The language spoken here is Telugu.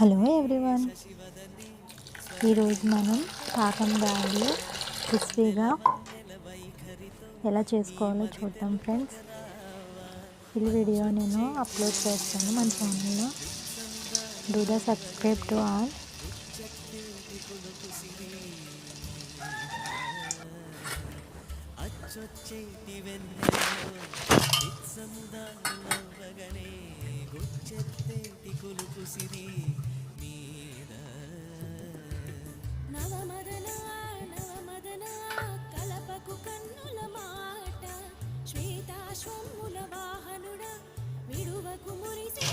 హలో ఎవ్రీవన్, ఈరోజు మనం పాకం బ్యాళ్ళు క్రిస్పీగా ఎలా చేసుకోవాలో చూద్దాం ఫ్రెండ్స్. ఈ వీడియో నేను అప్లోడ్ చేస్తాను మన ఛానల్లో. Do the subscribe to all. నవమదన నవమదన కలపకు కన్నుల మాట శ్వేతాశ్వముల వాహనుడ విడువకు మురిసే